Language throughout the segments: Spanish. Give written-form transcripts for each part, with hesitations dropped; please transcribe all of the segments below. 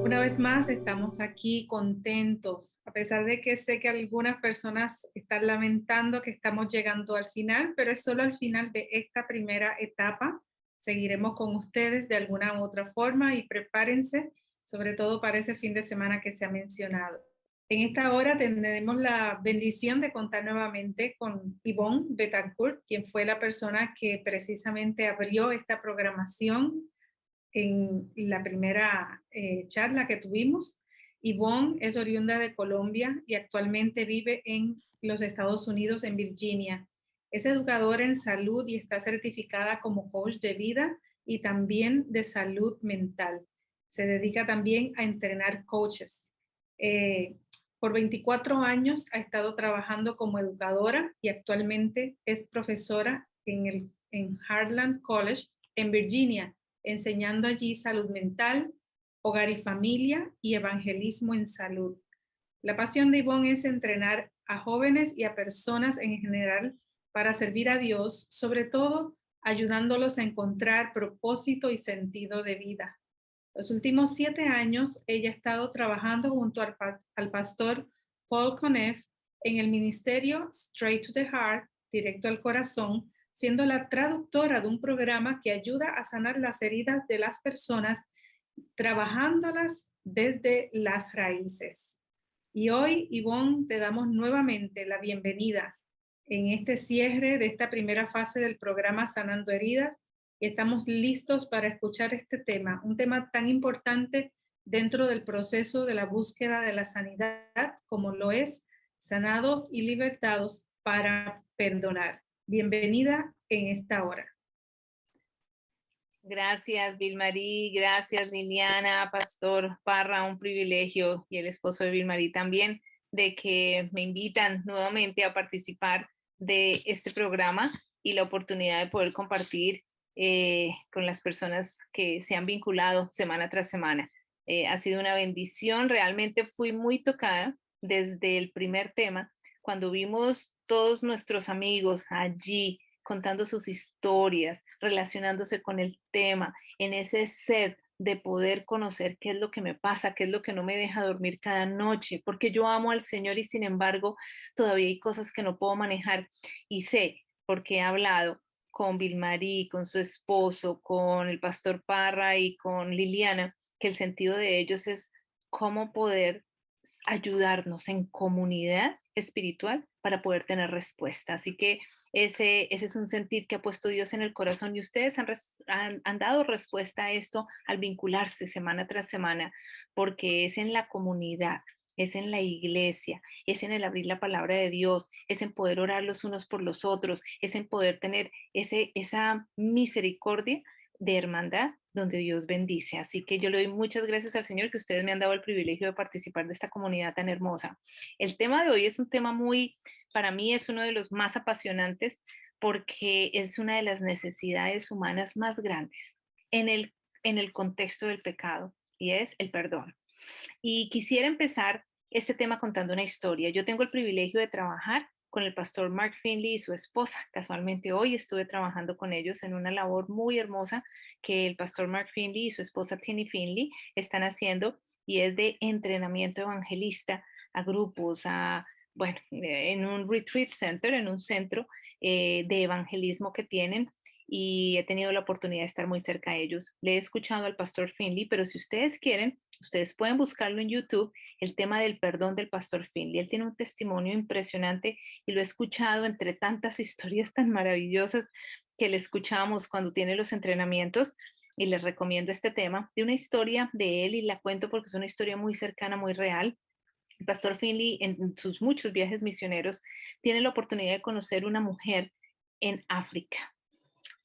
Una vez más estamos aquí contentos, a pesar de que sé que algunas personas están lamentando que estamos llegando al final, pero es solo al final de esta primera etapa. Seguiremos con ustedes de alguna u otra forma y prepárense, sobre todo para ese fin de semana que se ha mencionado. En esta hora tendremos la bendición de contar nuevamente con Yvonne Betancourt, quien fue la persona que precisamente abrió esta programación en la primera charla que tuvimos. Yvonne es oriunda de Colombia y actualmente vive en los Estados Unidos, en Virginia. Es educadora en salud y está certificada como coach de vida y también de salud mental. Se dedica también a entrenar coaches. Por 24 años ha estado trabajando como educadora y actualmente es profesora en Harlan College en Virginia, enseñando allí salud mental, hogar y familia y evangelismo en salud. La pasión de Yvonne es entrenar a jóvenes y a personas en general para servir a Dios, sobre todo ayudándolos a encontrar propósito y sentido de vida. Los últimos 7 años ella ha estado trabajando junto al pastor Paul Conneff en el ministerio Straight to the Heart, directo al corazón, siendo la traductora de un programa que ayuda a sanar las heridas de las personas, trabajándolas desde las raíces. Y hoy, Yvonne, te damos nuevamente la bienvenida en este cierre de esta primera fase del programa Sanando Heridas y estamos listos para escuchar este tema, un tema tan importante dentro del proceso de la búsqueda de la sanidad como lo es sanados y libertados para perdonar. Bienvenida en esta hora. Gracias, Vilmarí, gracias, Liliana, Pastor Parra, un privilegio, y el esposo de Vilmarí también, de que me invitan nuevamente a participar de este programa y la oportunidad de poder compartir con las personas que se han vinculado semana tras semana. Ha sido una bendición, realmente fui muy tocada desde el primer tema, cuando vimos todos nuestros amigos allí contando sus historias, relacionándose con el tema, en ese sed de poder conocer qué es lo que me pasa, qué es lo que no me deja dormir cada noche, porque yo amo al Señor y sin embargo todavía hay cosas que no puedo manejar y sé, porque he hablado con Vilmarí, con su esposo, con el pastor Parra y con Liliana, que el sentido de ellos es cómo poder ayudarnos en comunidad espiritual para poder tener respuesta. Así que ese es un sentir que ha puesto Dios en el corazón y ustedes han dado respuesta a esto al vincularse semana tras semana, porque es en la comunidad, es en la iglesia, es en el abrir la palabra de Dios, es en poder orar los unos por los otros, es en poder tener esa misericordia de hermandad donde Dios bendice. Así que yo le doy muchas gracias al Señor que ustedes me han dado el privilegio de participar de esta comunidad tan hermosa. El tema de hoy es un tema para mí es uno de los más apasionantes porque es una de las necesidades humanas más grandes en el contexto del pecado y es el perdón. Y quisiera empezar este tema contando una historia. Yo tengo el privilegio de trabajar con el pastor Mark Finley y su esposa. Casualmente hoy estuve trabajando con ellos en una labor muy hermosa que el pastor Mark Finley y su esposa Tini Finley están haciendo y es de entrenamiento evangelista a grupos, bueno, en un retreat center, en un centro de evangelismo que tienen y he tenido la oportunidad de estar muy cerca de ellos. Le he escuchado al pastor Finley, pero si ustedes quieren, ustedes pueden buscarlo en YouTube, el tema del perdón del pastor Finley. Él tiene un testimonio impresionante y lo he escuchado entre tantas historias tan maravillosas que le escuchamos cuando tiene los entrenamientos y les recomiendo este tema de una historia de él y la cuento porque es una historia muy cercana, muy real. El pastor Finley en sus muchos viajes misioneros tiene la oportunidad de conocer una mujer en África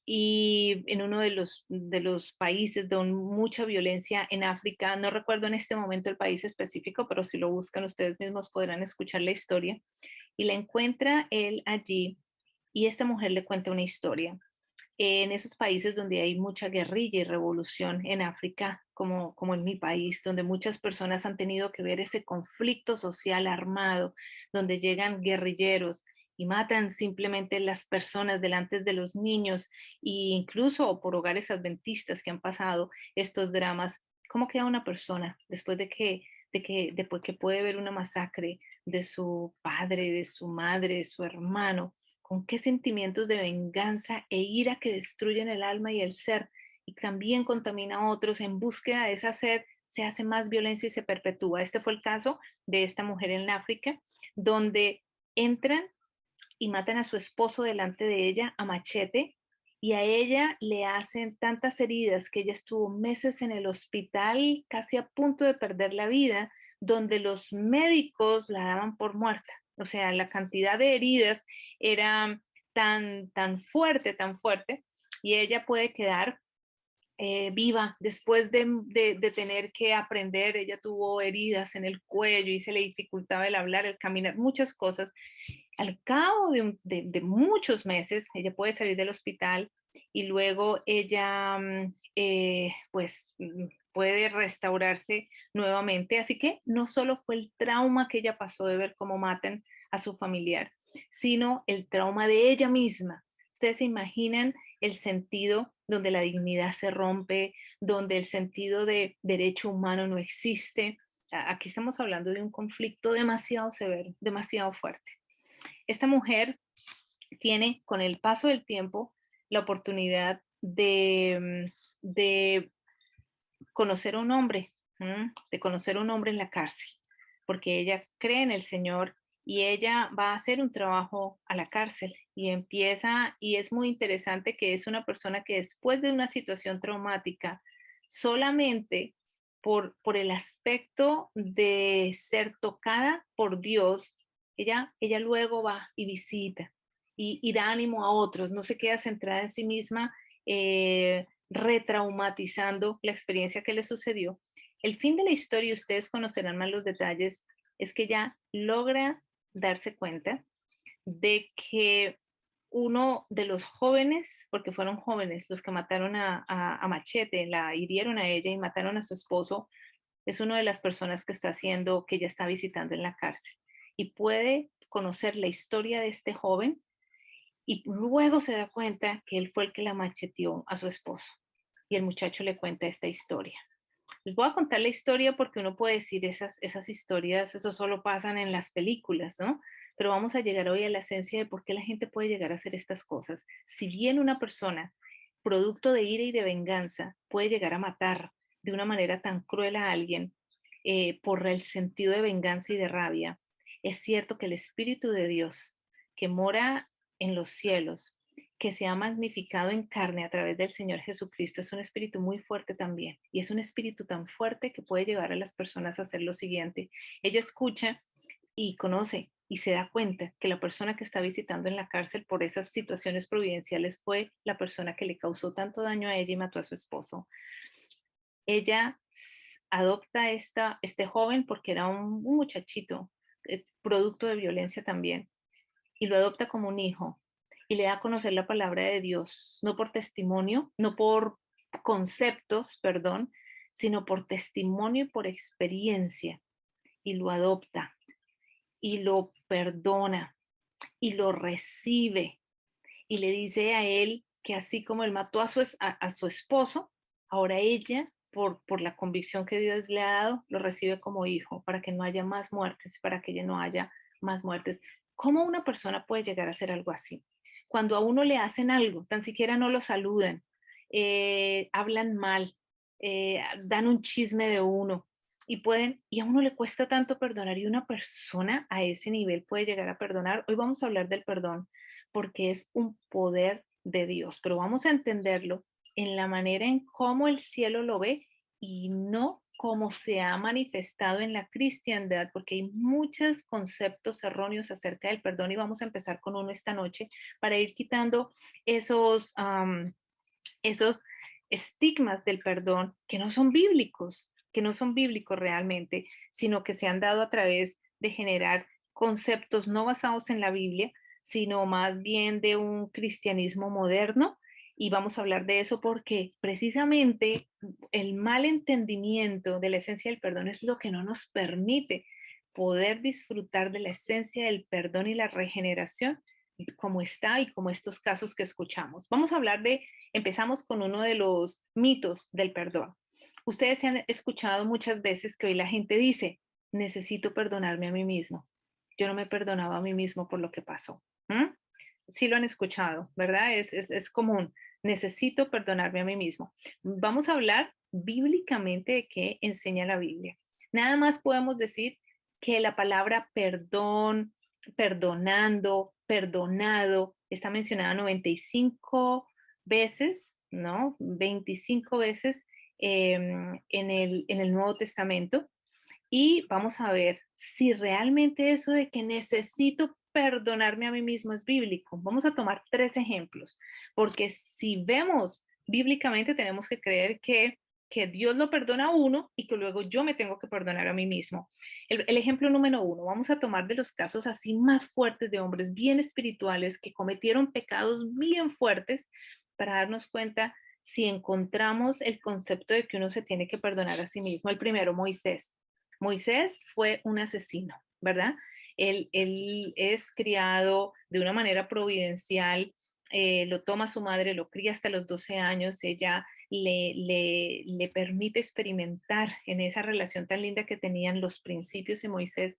y en uno de los países de mucha violencia en África, no recuerdo en este momento el país específico, pero si lo buscan ustedes mismos podrán escuchar la historia, y la encuentra él allí y esta mujer le cuenta una historia. En esos países donde hay mucha guerrilla y revolución en África, como en mi país, donde muchas personas han tenido que ver ese conflicto social armado, donde llegan guerrilleros y matan simplemente las personas delante de los niños e incluso por hogares adventistas que han pasado estos dramas ¿Cómo queda una persona después después que puede ver una masacre de su padre, de su madre, de su hermano? ¿Con qué sentimientos de venganza e ira que destruyen el alma y el ser y también contamina a otros? En búsqueda de esa sed se hace más violencia y se perpetúa. Este fue el caso de esta mujer en África, donde entran y matan a su esposo delante de ella a machete, y a ella le hacen tantas heridas que ella estuvo meses en el hospital, casi a punto de perder la vida, donde los médicos la daban por muerta. O sea, la cantidad de heridas era tan fuerte, y ella puede quedar viva después de tener que aprender. Ella tuvo heridas en el cuello y se le dificultaba el hablar, el caminar, muchas cosas. Al cabo de muchos meses, ella puede salir del hospital y luego ella puede restaurarse nuevamente. Así que no solo fue el trauma que ella pasó de ver cómo matan a su familiar, sino el trauma de ella misma. Ustedes se imaginan el sentido donde la dignidad se rompe, donde el sentido de derecho humano no existe. Aquí estamos hablando de un conflicto demasiado severo, demasiado fuerte. Esta mujer tiene, con el paso del tiempo, la oportunidad de conocer a un hombre, de conocer a un hombre en la cárcel, porque ella cree en el Señor y ella va a hacer un trabajo a la cárcel y empieza, y es muy interesante que es una persona que después de una situación traumática, solamente por el aspecto de ser tocada por Dios, ella luego va y visita y da ánimo a otros, no se queda centrada en sí misma, retraumatizando la experiencia que le sucedió. El fin de la historia, y ustedes conocerán más los detalles, es que ella logra darse cuenta de que uno de los jóvenes, porque fueron jóvenes los que mataron a Machete, la hirieron a ella y mataron a su esposo, es una de las personas que está haciendo, que ella está visitando en la cárcel. Y puede conocer la historia de este joven y luego se da cuenta que él fue el que la macheteó a su esposo. Y el muchacho le cuenta esta historia. Les voy a contar la historia porque uno puede decir esas historias, eso solo pasan en las películas, ¿no? Pero vamos a llegar hoy a la esencia de por qué la gente puede llegar a hacer estas cosas. Si bien una persona, producto de ira y de venganza, puede llegar a matar de una manera tan cruel a alguien por el sentido de venganza y de rabia, es cierto que el Espíritu de Dios, que mora en los cielos, que se ha magnificado en carne a través del Señor Jesucristo, es un espíritu muy fuerte también. Y es un espíritu tan fuerte que puede llevar a las personas a hacer lo siguiente. Ella escucha y conoce y se da cuenta que la persona que está visitando en la cárcel por esas situaciones providenciales fue la persona que le causó tanto daño a ella y mató a su esposo. Ella adopta este joven porque era un muchachito, producto de violencia también, y lo adopta como un hijo y le da a conocer la palabra de Dios, no por testimonio, no por conceptos, perdón, sino por testimonio y por experiencia, y lo adopta y lo perdona y lo recibe y le dice a él que así como él mató a su esposo, ahora ella, por la convicción que Dios le ha dado, lo recibe como hijo, para que no haya más muertes, para que ya no haya más muertes. ¿Cómo una persona puede llegar a hacer algo así? Cuando a uno le hacen algo, tan siquiera no lo saludan, hablan mal, dan un chisme de uno, y a uno le cuesta tanto perdonar, y una persona a ese nivel puede llegar a perdonar. Hoy vamos a hablar del perdón porque es un poder de Dios, pero vamos a entenderlo en la manera en cómo el cielo lo ve y no como se ha manifestado en la cristiandad, porque hay muchos conceptos erróneos acerca del perdón, y vamos a empezar con uno esta noche para ir quitando esos estigmas del perdón que no son bíblicos realmente, sino que se han dado a través de generar conceptos no basados en la Biblia, sino más bien de un cristianismo moderno. Y vamos a hablar de eso porque precisamente el mal entendimiento de la esencia del perdón es lo que no nos permite poder disfrutar de la esencia del perdón y la regeneración como está y como estos casos que escuchamos. Vamos a hablar empezamos con uno de los mitos del perdón. Ustedes se han escuchado muchas veces que hoy la gente dice, necesito perdonarme a mí mismo. Yo no me perdonaba a mí mismo por lo que pasó. ¿Mm? Sí lo han escuchado, ¿verdad? Es común. Necesito perdonarme a mí mismo. Vamos a hablar bíblicamente de qué enseña la Biblia. Nada más podemos decir que la palabra perdón, perdonando, perdonado, está mencionada 95 veces, ¿no? 25 veces en el Nuevo Testamento. Y vamos a ver si realmente eso de que necesito perdonarme a mí mismo es bíblico. Vamos a tomar 3 ejemplos, porque si vemos bíblicamente tenemos que creer que Dios lo perdona a uno y que luego yo me tengo que perdonar a mí mismo. El ejemplo número 1, vamos a tomar de los casos así más fuertes de hombres bien espirituales que cometieron pecados bien fuertes para darnos cuenta si encontramos el concepto de que uno se tiene que perdonar a sí mismo. El primero, Moisés. Moisés fue un asesino, ¿verdad? Él es criado de una manera providencial, lo toma su madre, lo cría hasta los 12 años, ella le permite experimentar en esa relación tan linda que tenían los principios de Moisés.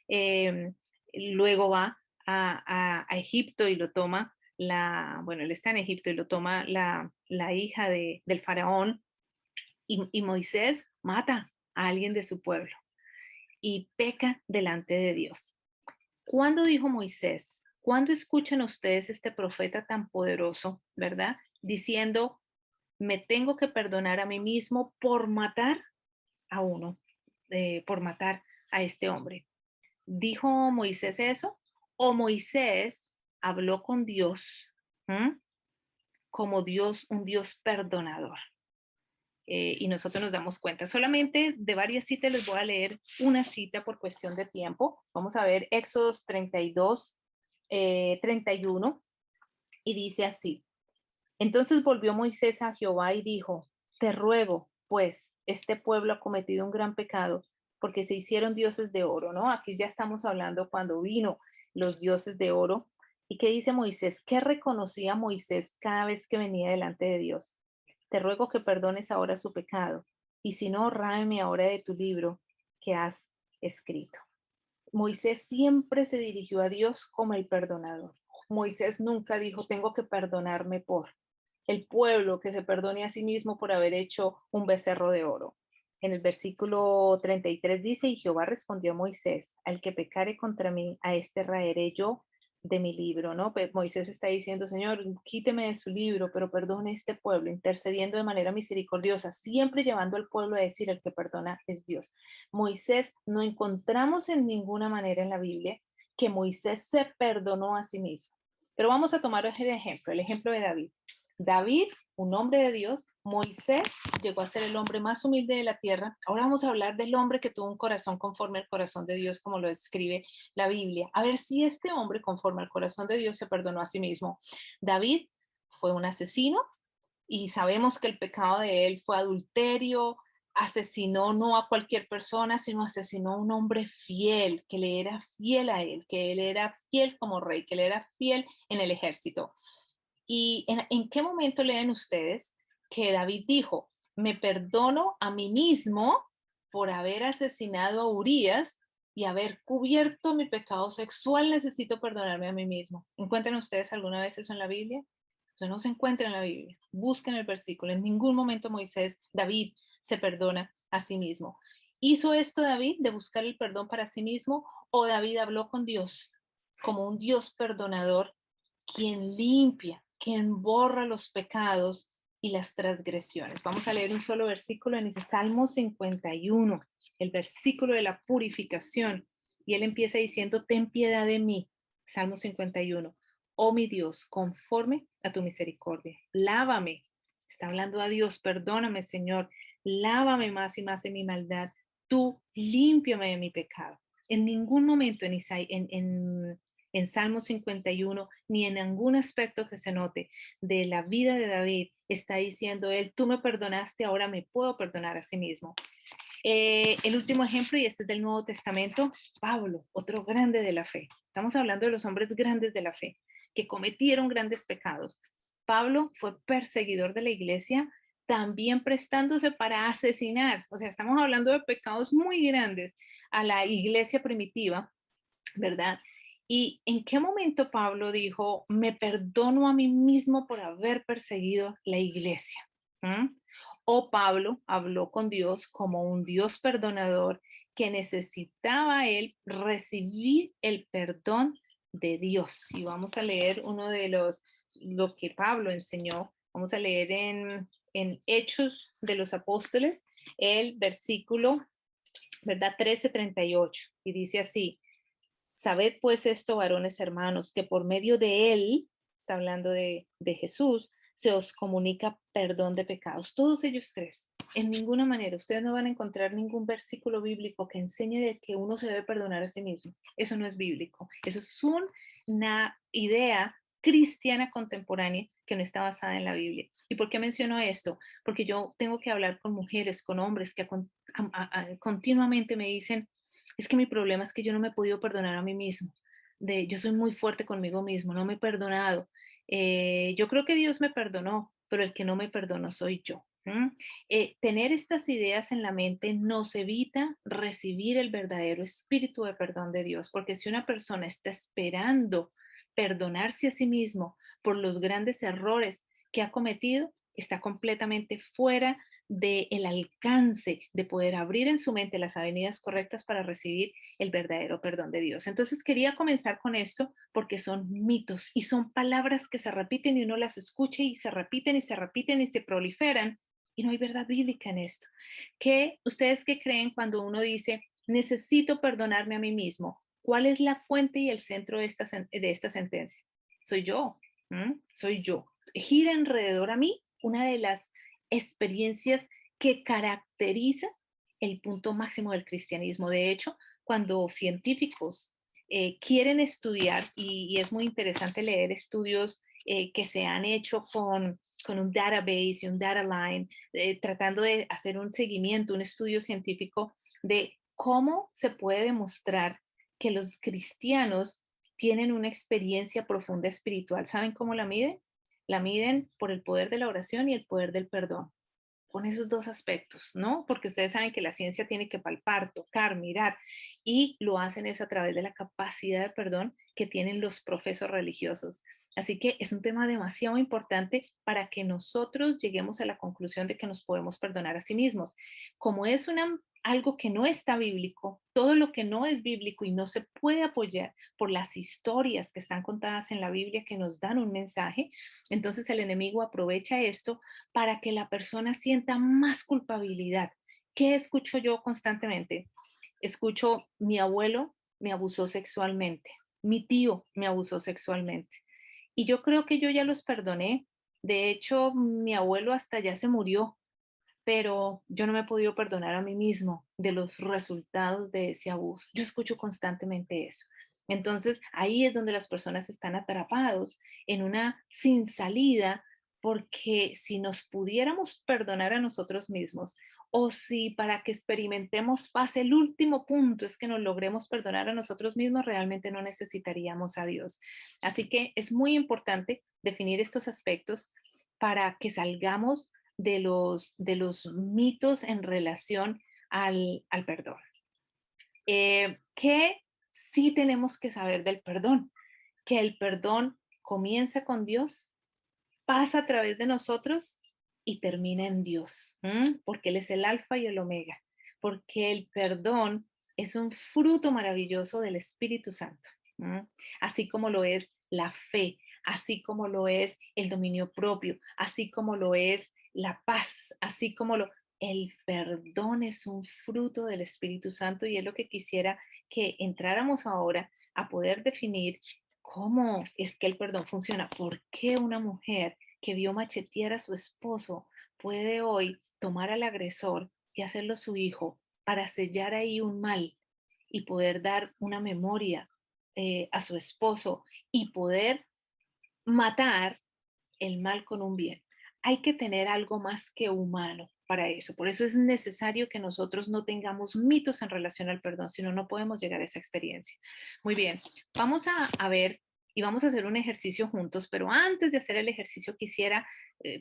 Eh, Luego va a Egipto y lo toma bueno, él está en Egipto y lo toma la hija del faraón y Moisés mata a alguien de su pueblo y peca delante de Dios. ¿Cuándo dijo Moisés? ¿Cuándo escuchan ustedes este profeta tan poderoso, verdad? Diciendo, me tengo que perdonar a mí mismo por matar a uno, por matar a este hombre. ¿Dijo Moisés eso? ¿O Moisés habló con Dios como Dios, un Dios perdonador? Y nosotros nos damos cuenta. Solamente de varias citas les voy a leer una cita por cuestión de tiempo. Vamos a ver Éxodos 32, 31, y dice así. Entonces volvió Moisés a Jehová y dijo, te ruego, pues, este pueblo ha cometido un gran pecado, porque se hicieron dioses de oro, ¿no? Aquí ya estamos hablando cuando vino los dioses de oro. ¿Y qué dice Moisés? ¿Qué reconocía Moisés cada vez que venía delante de Dios? Te ruego que perdones ahora su pecado, y si no, ráeme ahora de tu libro que has escrito. Moisés siempre se dirigió a Dios como el perdonador. Moisés nunca dijo, tengo que perdonarme por el pueblo, que se perdone a sí mismo por haber hecho un becerro de oro. En el versículo 33 dice, y Jehová respondió a Moisés, al que pecare contra mí, a este raeré yo de mi libro, ¿no? Pues Moisés está diciendo, Señor, quíteme de su libro, pero perdone este pueblo, intercediendo de manera misericordiosa, siempre llevando al pueblo a decir, el que perdona es Dios. Moisés, no encontramos en ninguna manera en la Biblia que Moisés se perdonó a sí mismo. Pero vamos a tomar el ejemplo de David. David, un hombre de Dios, Moisés llegó a ser el hombre más humilde de la tierra. Ahora vamos a hablar del hombre que tuvo un corazón conforme al corazón de Dios, como lo describe la Biblia. A ver si este hombre, conforme al corazón de Dios, se perdonó a sí mismo. David fue un asesino y sabemos que el pecado de él fue adulterio, asesinó no a cualquier persona, sino asesinó a un hombre fiel, que le era fiel a él, que él era fiel como rey, que le era fiel en el ejército. ¿Y en qué momento leen ustedes que David dijo, me perdono a mí mismo por haber asesinado a Urías y haber cubierto mi pecado sexual, necesito perdonarme a mí mismo? ¿Encuentran ustedes alguna vez eso en la Biblia? Eso no se encuentra en la Biblia. Busquen el versículo. En ningún momento David se perdona a sí mismo. ¿Hizo esto David de buscar el perdón para sí mismo o David habló con Dios como un Dios perdonador, quien limpia, quien borra los pecados y las transgresiones? Vamos a leer un solo versículo en ese Salmo 51, el versículo de la purificación. Y él empieza diciendo, ten piedad de mí. Salmo 51. Oh mi Dios, conforme a tu misericordia, lávame. Está hablando a Dios, perdóname, Señor, lávame más y más de mi maldad. Tú límpiame de mi pecado. En ningún momento en Salmo 51, ni en ningún aspecto que se note de la vida de David, está diciendo él, tú me perdonaste, ahora me puedo perdonar a sí mismo. El último ejemplo, y este es del Nuevo Testamento, Pablo, otro grande de la fe. Estamos hablando de los hombres grandes de la fe, que cometieron grandes pecados. Pablo fue perseguidor de la iglesia, también prestándose para asesinar. O sea, estamos hablando de pecados muy grandes a la iglesia primitiva, ¿verdad? ¿Y en qué momento Pablo dijo, me perdono a mí mismo por haber perseguido la iglesia? ¿Mm? O Pablo habló con Dios como un Dios perdonador que necesitaba él recibir el perdón de Dios. Y vamos a leer uno de lo que Pablo enseñó. Vamos a leer en Hechos de los Apóstoles, el versículo, ¿verdad? 13:38. Y dice así, sabed pues esto, varones hermanos, que por medio de él, está hablando de Jesús, se os comunica perdón de pecados. Todos ellos tres. En ninguna manera, ustedes no van a encontrar ningún versículo bíblico que enseñe de que uno se debe perdonar a sí mismo. Eso no es bíblico. Eso es una idea cristiana contemporánea que no está basada en la Biblia. ¿Y por qué menciono esto? Porque yo tengo que hablar con mujeres, con hombres que continuamente me dicen, es que mi problema es que yo no me he podido perdonar a mí mismo. Yo soy muy fuerte conmigo mismo, no me he perdonado. Yo creo que Dios me perdonó, pero el que no me perdonó soy yo. Tener estas ideas en la mente nos evita recibir el verdadero espíritu de perdón de Dios, porque si una persona está esperando perdonarse a sí mismo por los grandes errores que ha cometido, está completamente fuera del alcance de poder abrir en su mente las avenidas correctas para recibir el verdadero perdón de Dios. Entonces quería comenzar con esto porque son mitos y son palabras que se repiten y uno las escucha y se repiten y se repiten y se proliferan y no hay verdad bíblica en esto. ¿Ustedes qué creen cuando uno dice, necesito perdonarme a mí mismo? ¿Cuál es la fuente y el centro de esta sentencia? Soy yo, soy yo. Gira alrededor a mí una de las experiencias que caracteriza el punto máximo del cristianismo. De hecho, cuando científicos quieren estudiar, y es muy interesante leer estudios que se han hecho con un database y un data line, tratando de hacer un seguimiento, un estudio científico de cómo se puede demostrar que los cristianos tienen una experiencia profunda espiritual. ¿Saben cómo la miden? La miden por el poder de la oración y el poder del perdón. Con esos dos aspectos, ¿no? Porque ustedes saben que la ciencia tiene que palpar, tocar, mirar, y lo hacen es a través de la capacidad de perdón que tienen los profesos religiosos. Así que es un tema demasiado importante para que nosotros lleguemos a la conclusión de que nos podemos perdonar a sí mismos. Como es algo que no está bíblico, todo lo que no es bíblico y no se puede apoyar por las historias que están contadas en la Biblia que nos dan un mensaje, entonces el enemigo aprovecha esto para que la persona sienta más culpabilidad. ¿Qué escucho yo constantemente? Escucho, mi abuelo me abusó sexualmente, mi tío me abusó sexualmente. Y yo creo que yo ya los perdoné. De hecho, mi abuelo hasta ya se murió, pero yo no me he podido perdonar a mí mismo de los resultados de ese abuso. Yo escucho constantemente eso. Entonces, ahí es donde las personas están atrapados en una sin salida, porque si nos pudiéramos perdonar a nosotros mismos, o si para que experimentemos paz el último punto es que nos logremos perdonar a nosotros mismos, realmente no necesitaríamos a Dios. Así que es muy importante definir estos aspectos para que salgamos de los mitos en relación al perdón. ¿Qué sí tenemos que saber del perdón? Que el perdón comienza con Dios, pasa a través de nosotros y termina en Dios, porque Él es el alfa y el omega, porque el perdón es un fruto maravilloso del Espíritu Santo, así como lo es la fe, así como lo es el dominio propio, así como lo es la paz, así como el perdón es un fruto del Espíritu Santo y es lo que quisiera que entráramos ahora a poder definir cómo es que el perdón funciona. ¿Por qué una mujer que vio machetear a su esposo puede hoy tomar al agresor y hacerlo su hijo para sellar ahí un mal y poder dar una memoria a su esposo y poder matar el mal con un bien? Hay que tener algo más que humano para eso. Por eso es necesario que nosotros no tengamos mitos en relación al perdón, si no, no podemos llegar a esa experiencia. Muy bien, vamos a ver Y vamos a hacer un ejercicio juntos, pero antes de hacer el ejercicio quisiera,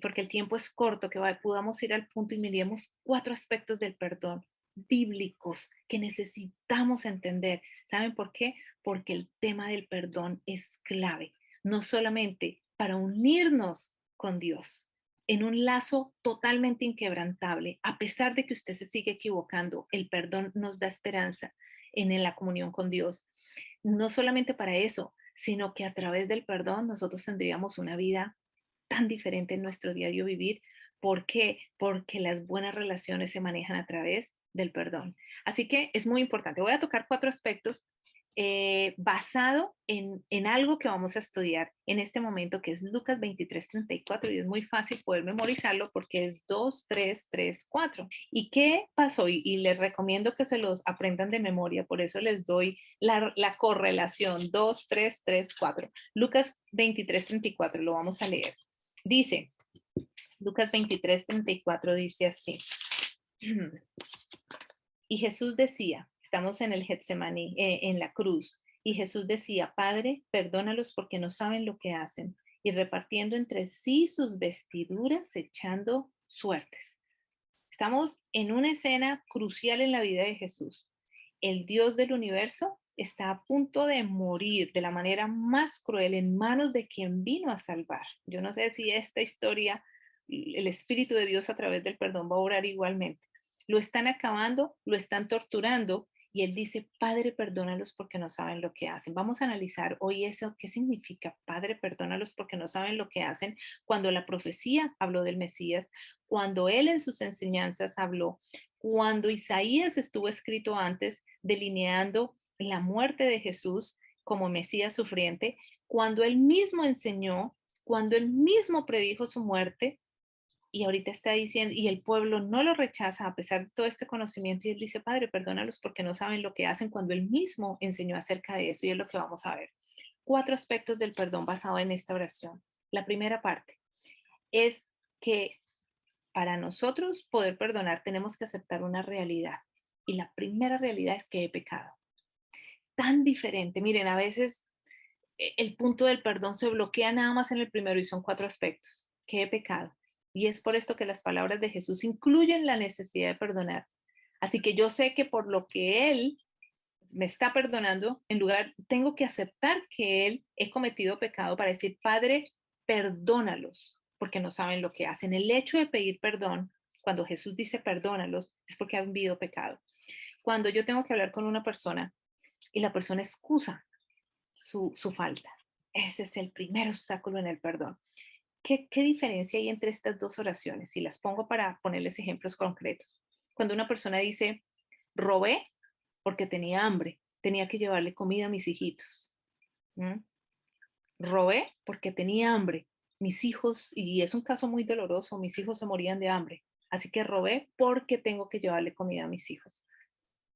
porque el tiempo es corto, que podamos ir al punto y miremos 4 aspectos del perdón bíblicos que necesitamos entender. ¿Saben por qué? Porque el tema del perdón es clave, no solamente para unirnos con Dios en un lazo totalmente inquebrantable, a pesar de que usted se sigue equivocando, el perdón nos da esperanza en la comunión con Dios. No solamente para eso, sino que a través del perdón nosotros tendríamos una vida tan diferente en nuestro diario vivir. ¿Por qué? Porque las buenas relaciones se manejan a través del perdón. Así que es muy importante. Voy a tocar 4 aspectos basado en algo que vamos a estudiar en este momento, que es Lucas 23:34, y es muy fácil poder memorizarlo porque es 2, 3, 3, 4. ¿Y qué pasó? Y les recomiendo que se los aprendan de memoria, por eso les doy la correlación 2, 3, 3, 4. Lucas 23:34, lo vamos a leer. Dice, Lucas 23:34 dice así. Y Jesús decía, estamos en el Getsemaní, en la cruz, y Jesús decía, Padre, perdónalos porque no saben lo que hacen, y repartiendo entre sí sus vestiduras, echando suertes. Estamos en una escena crucial en la vida de Jesús. El Dios del universo está a punto de morir de la manera más cruel en manos de quien vino a salvar. Yo no sé si esta historia, el Espíritu de Dios a través del perdón va a obrar igualmente. Lo están acabando, lo están torturando y él dice, Padre, perdónalos porque no saben lo que hacen. Vamos a analizar hoy eso, qué significa, Padre, perdónalos porque no saben lo que hacen, cuando la profecía habló del Mesías, cuando él en sus enseñanzas habló, cuando Isaías estuvo escrito antes, delineando la muerte de Jesús como Mesías sufriente, cuando él mismo enseñó, cuando él mismo predijo su muerte, y ahorita está diciendo, y el pueblo no lo rechaza a pesar de todo este conocimiento, y él dice, Padre, perdónalos porque no saben lo que hacen, cuando él mismo enseñó acerca de eso, y es lo que vamos a ver. 4 aspectos del perdón basado en esta oración. La primera parte es que para nosotros poder perdonar tenemos que aceptar una realidad, y la primera realidad es que he pecado. Tan diferente, miren, a veces el punto del perdón se bloquea nada más en el primero y son 4 aspectos, que he pecado. Y es por esto que las palabras de Jesús incluyen la necesidad de perdonar. Así que yo sé que por lo que Él me está perdonando, en lugar, tengo que aceptar que Él he cometido pecado para decir, Padre, perdónalos, porque no saben lo que hacen. El hecho de pedir perdón, cuando Jesús dice perdónalos, es porque han vivido pecado. Cuando yo tengo que hablar con una persona y la persona excusa su falta, ese es el primer obstáculo en el perdón. ¿Qué diferencia hay entre estas 2 oraciones? Y las pongo para ponerles ejemplos concretos. Cuando una persona dice, robé porque tenía hambre, tenía que llevarle comida a mis hijitos. ¿Mm? Robé porque tenía hambre. Mis hijos, y es un caso muy doloroso, mis hijos se morían de hambre. Así que robé porque tengo que llevarle comida a mis hijos.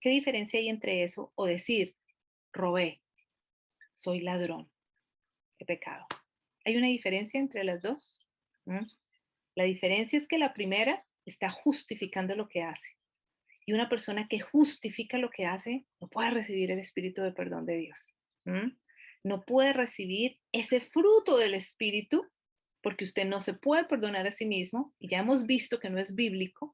¿Qué diferencia hay entre eso o decir, robé, soy ladrón, he pecado? ¿Hay una diferencia entre las dos? ¿Mm? La diferencia es que la primera está justificando lo que hace. Y una persona que justifica lo que hace no puede recibir el espíritu de perdón de Dios. ¿Mm? No puede recibir ese fruto del espíritu porque usted no se puede perdonar a sí mismo. Y ya hemos visto que no es bíblico.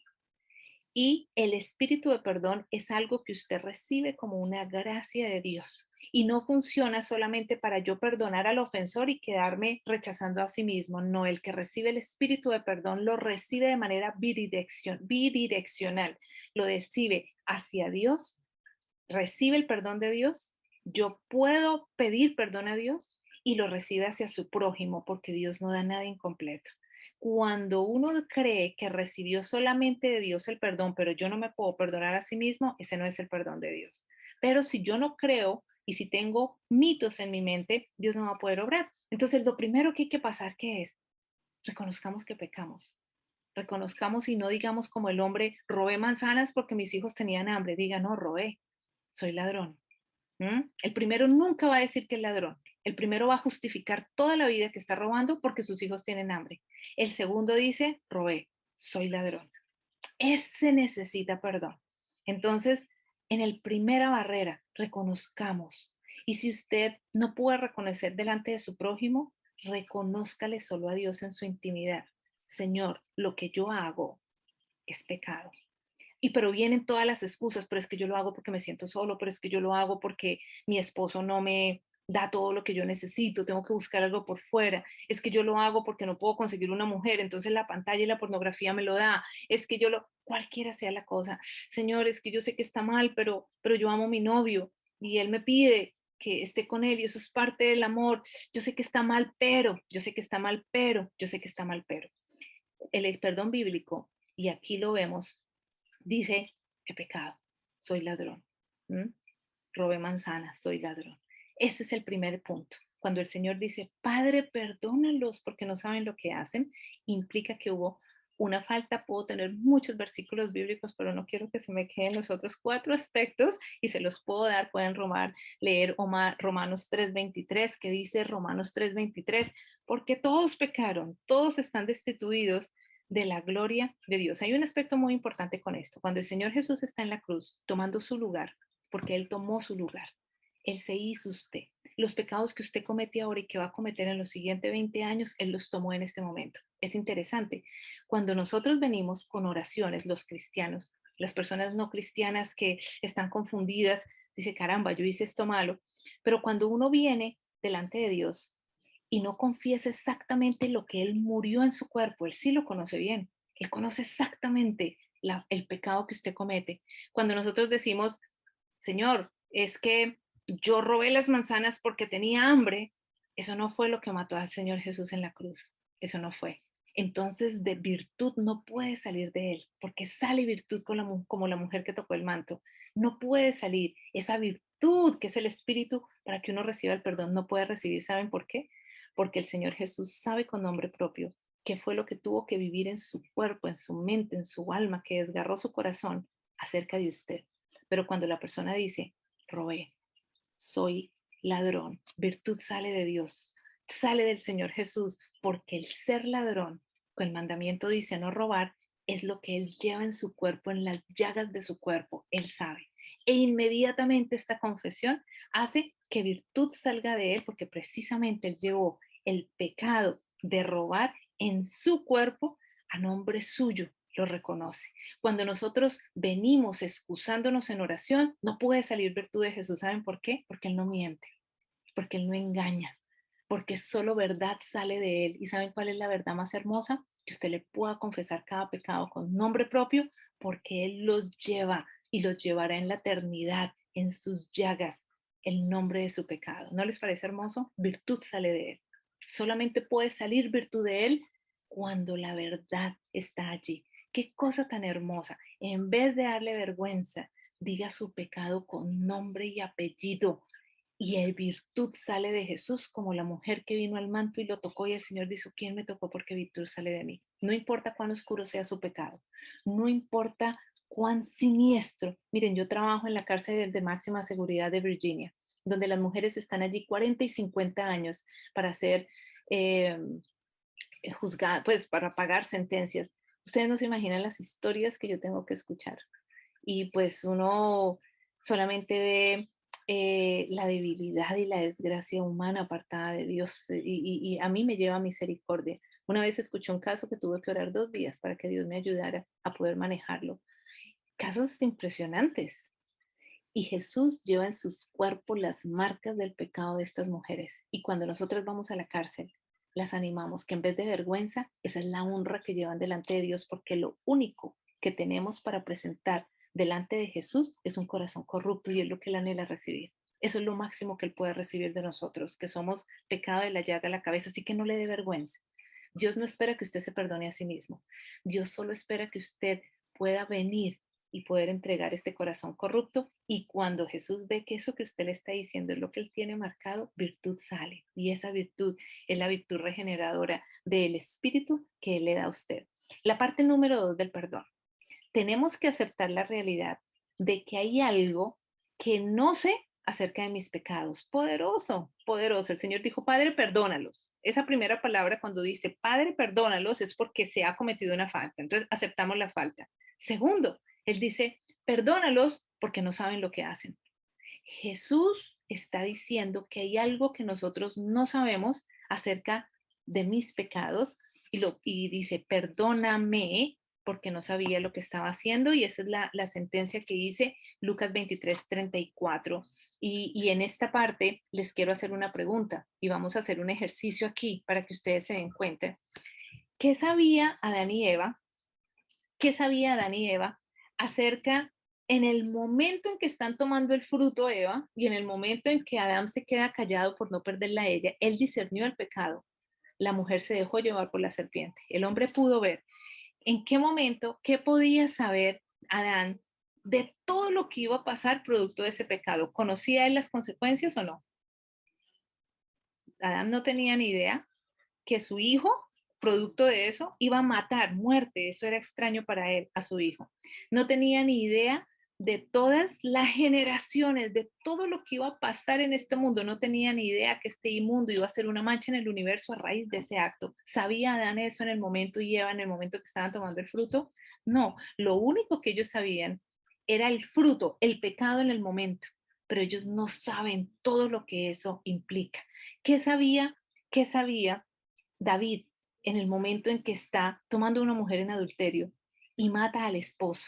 Y el espíritu de perdón es algo que usted recibe como una gracia de Dios. Y no funciona solamente para yo perdonar al ofensor y quedarme rechazando a sí mismo. No, el que recibe el espíritu de perdón lo recibe de manera bidireccional. Lo recibe hacia Dios, recibe el perdón de Dios. Yo puedo pedir perdón a Dios y lo recibe hacia su prójimo porque Dios no da nada incompleto. Cuando uno cree que recibió solamente de Dios el perdón, pero yo no me puedo perdonar a sí mismo, ese no es el perdón de Dios. Pero si yo no creo y si tengo mitos en mi mente, Dios no va a poder obrar. Entonces, lo primero que hay que pasar, ¿qué es? Reconozcamos que pecamos. Reconozcamos y no digamos como el hombre, robé manzanas porque mis hijos tenían hambre. Diga, no, robé, soy ladrón. El primero nunca va a decir que es ladrón. El primero va a justificar toda la vida que está robando porque sus hijos tienen hambre. El segundo dice, robé, soy ladrón. Ese necesita perdón. Entonces, en el primera barrera, reconozcamos. Y si usted no puede reconocer delante de su prójimo, reconózcale solo a Dios en su intimidad. Señor, lo que yo hago es pecado. Y pero vienen todas las excusas, pero es que yo lo hago porque me siento solo, pero es que yo lo hago porque mi esposo no me da todo lo que yo necesito, tengo que buscar algo por fuera, es que yo lo hago porque no puedo conseguir una mujer, entonces la pantalla y la pornografía me lo da, es que cualquiera sea la cosa, Señor, es que yo sé que está mal, pero yo amo a mi novio y él me pide que esté con él y eso es parte del amor, yo sé que está mal, pero, yo sé que está mal, pero, yo sé que está mal, pero. El perdón bíblico, y aquí lo vemos, dice, he pecado, soy ladrón. ¿Mm? Robé manzanas, soy ladrón. Ese es el primer punto. Cuando el Señor dice, Padre, perdónalos porque no saben lo que hacen, implica que hubo una falta. Puedo tener muchos versículos bíblicos, pero no quiero que se me queden los otros 4 aspectos y se los puedo dar. Pueden leer Romanos 3:23, que dice Romanos 3:23, porque todos pecaron, todos están destituidos de la gloria de Dios. Hay un aspecto muy importante con esto. Cuando el Señor Jesús está en la cruz tomando su lugar, porque Él tomó su lugar, Él se hizo usted. Los pecados que usted comete ahora y que va a cometer en los siguientes 20 años, Él los tomó en este momento. Es interesante. Cuando nosotros venimos con oraciones, los cristianos, las personas no cristianas que están confundidas, dice, caramba, yo hice esto malo. Pero cuando uno viene delante de Dios y no confiesa exactamente lo que Él murió en su cuerpo, Él sí lo conoce bien. Él conoce exactamente el pecado que usted comete. Cuando nosotros decimos, Señor, es que yo robé las manzanas porque tenía hambre, eso no fue lo que mató al Señor Jesús en la cruz. Eso no fue. Entonces, de virtud no puede salir de él, porque sale virtud como la mujer que tocó el manto. No puede salir esa virtud que es el Espíritu para que uno reciba el perdón. No puede recibir. ¿Saben por qué? Porque el Señor Jesús sabe con nombre propio qué fue lo que tuvo que vivir en su cuerpo, en su mente, en su alma, que desgarró su corazón acerca de usted. Pero cuando la persona dice, robé, soy ladrón, virtud sale de Dios, sale del Señor Jesús, porque el ser ladrón, que el mandamiento dice no robar, es lo que Él lleva en su cuerpo, en las llagas de su cuerpo, Él sabe. E inmediatamente esta confesión hace que virtud salga de Él, porque precisamente Él llevó el pecado de robar en su cuerpo a nombre suyo, lo reconoce. Cuando nosotros venimos excusándonos en oración, no puede salir virtud de Jesús. ¿Saben por qué? Porque Él no miente, porque Él no engaña, porque solo verdad sale de Él. ¿Y saben cuál es la verdad más hermosa? Que usted le pueda confesar cada pecado con nombre propio, porque Él los lleva y los llevará en la eternidad, en sus llagas, el nombre de su pecado. ¿No les parece hermoso? Virtud sale de Él. Solamente puede salir virtud de Él cuando la verdad está allí. Qué cosa tan hermosa. En vez de darle vergüenza, diga su pecado con nombre y apellido. Y el virtud sale de Jesús, como la mujer que vino al manto y lo tocó y el Señor dijo, ¿quién me tocó? Porque virtud sale de mí. No importa cuán oscuro sea su pecado, no importa cuán siniestro. Miren, yo trabajo en la cárcel de máxima seguridad de Virginia, donde las mujeres están allí 40 y 50 años para ser eh, juzgadas, pues para pagar sentencias. Ustedes no se imaginan las historias que yo tengo que escuchar. Y pues uno solamente ve la debilidad y la desgracia humana apartada de Dios y a mí me lleva a misericordia. Una vez escuché un caso que tuve que orar 2 días para que Dios me ayudara a poder manejarlo. Casos impresionantes. Y Jesús lleva en sus cuerpos las marcas del pecado de estas mujeres. Y cuando nosotros vamos a la cárcel, las animamos que en vez de vergüenza, esa es la honra que llevan delante de Dios, porque lo único que tenemos para presentar delante de Jesús es un corazón corrupto y es lo que él anhela recibir. Eso es lo máximo que él puede recibir de nosotros, que somos pecado de la llaga a la cabeza, así que no le dé vergüenza. Dios no espera que usted se perdone a sí mismo. Dios solo espera que usted pueda venir y poder entregar este corazón corrupto. Y cuando Jesús ve que eso que usted le está diciendo es lo que él tiene marcado, virtud sale. Y esa virtud es la virtud regeneradora del Espíritu que él le da a usted. La parte número 2 del perdón. Tenemos que aceptar la realidad de que hay algo que no sé acerca de mis pecados. Poderoso, poderoso. El Señor dijo, Padre, perdónalos. Esa primera palabra cuando dice, Padre, perdónalos, es porque se ha cometido una falta. Entonces, aceptamos la falta. Segundo, Él dice, perdónalos porque no saben lo que hacen. Jesús está diciendo que hay algo que nosotros no sabemos acerca de mis pecados y dice, perdóname porque no sabía lo que estaba haciendo, y esa es la sentencia que dice Lucas 23:34. Y en esta parte les quiero hacer una pregunta y vamos a hacer un ejercicio aquí para que ustedes se den cuenta. ¿Qué sabía Adán y Eva? ¿Qué sabía Adán y Eva acerca en el momento en que están tomando el fruto Eva y en el momento en que Adán se queda callado por no perderla a ella? Él discernió el pecado. La mujer se dejó llevar por la serpiente. El hombre pudo ver en qué momento, qué podía saber Adán de todo lo que iba a pasar producto de ese pecado. ¿Conocía él las consecuencias o no? Adán no tenía ni idea que su hijo, producto de eso, iba a matar, muerte. Eso era extraño para él, a su hijo. No tenía ni idea de todas las generaciones, de todo lo que iba a pasar en este mundo. No tenía ni idea que este inmundo iba a ser una mancha en el universo a raíz de ese acto. ¿Sabía Adán eso en el momento y Eva en el momento que estaban tomando el fruto? No, lo único que ellos sabían era el fruto, el pecado en el momento, pero ellos no saben todo lo que eso implica. ¿Qué sabía? ¿Qué sabía David en el momento en que está tomando una mujer en adulterio y mata al esposo?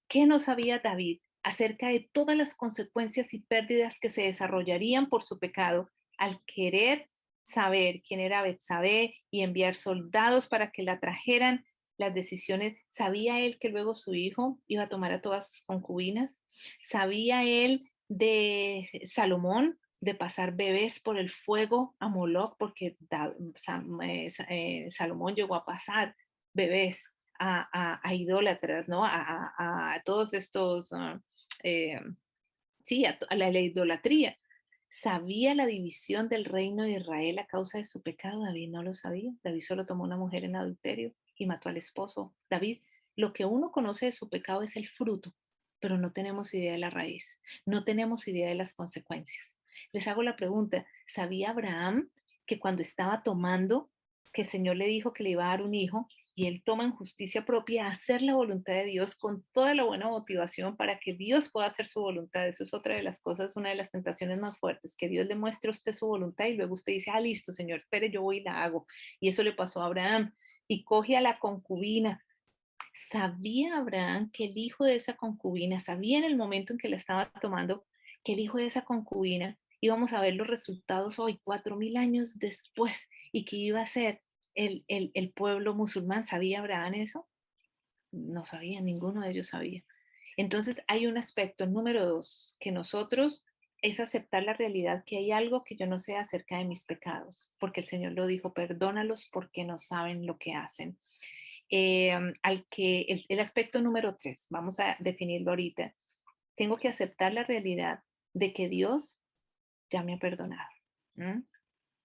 ¿Qué no sabía David acerca de todas las consecuencias y pérdidas que se desarrollarían por su pecado al querer saber quién era Betsabé y enviar soldados para que la trajeran las decisiones? ¿Sabía él que luego su hijo iba a tomar a todas sus concubinas? ¿Sabía él de Salomón, de pasar bebés por el fuego a Moloc, porque Salomón llegó a pasar bebés a idólatras, ¿no? A todos estos, eh, sí, a la idolatría? ¿Sabía la división del reino de Israel a causa de su pecado? David no lo sabía. David solo tomó una mujer en adulterio y mató al esposo. David, lo que uno conoce de su pecado es el fruto, pero no tenemos idea de la raíz, no tenemos idea de las consecuencias. Les hago la pregunta, ¿sabía Abraham que cuando estaba tomando, que el Señor le dijo que le iba a dar un hijo, y él toma en justicia propia hacer la voluntad de Dios con toda la buena motivación para que Dios pueda hacer su voluntad? Eso es otra de las cosas, una de las tentaciones más fuertes, que Dios le muestre a usted su voluntad y luego usted dice, ah, listo, Señor, espere, yo voy y la hago. Y eso le pasó a Abraham. Y coge a la concubina. ¿Sabía Abraham que el hijo de esa concubina, sabía en el momento en que la estaba tomando, que el hijo de esa concubina íbamos a ver los resultados hoy, 4000 años después, y que iba a ser el pueblo musulmán? ¿Sabía Abraham eso? No sabía, ninguno de ellos sabía. Entonces hay un aspecto número 2, que nosotros es aceptar la realidad que hay algo que yo no sé acerca de mis pecados, porque el Señor lo dijo, perdónalos porque no saben lo que hacen. El aspecto número 3, vamos a definirlo ahorita. Tengo que aceptar la realidad de que Dios ya me ha perdonado. ¿Mm?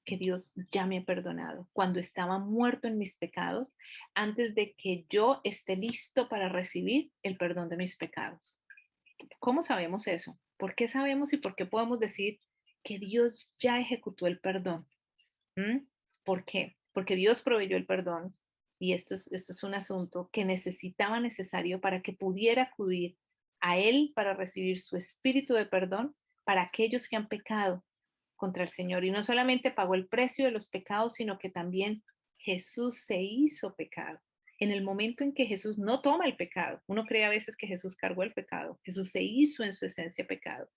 Que Dios ya me ha perdonado cuando estaba muerto en mis pecados, antes de que yo esté listo para recibir el perdón de mis pecados. ¿Cómo sabemos eso? ¿Por qué sabemos y por qué podemos decir que Dios ya ejecutó el perdón? ¿Mm? ¿Por qué? Porque Dios proveyó el perdón, y esto es un asunto que necesitaba necesario para que pudiera acudir a Él para recibir su espíritu de perdón para aquellos que han pecado contra el Señor. Y no solamente pagó el precio de los pecados, sino que también Jesús se hizo pecado. En el momento en que Jesús no toma el pecado, uno cree a veces que Jesús cargó el pecado, Jesús se hizo en su esencia pecado.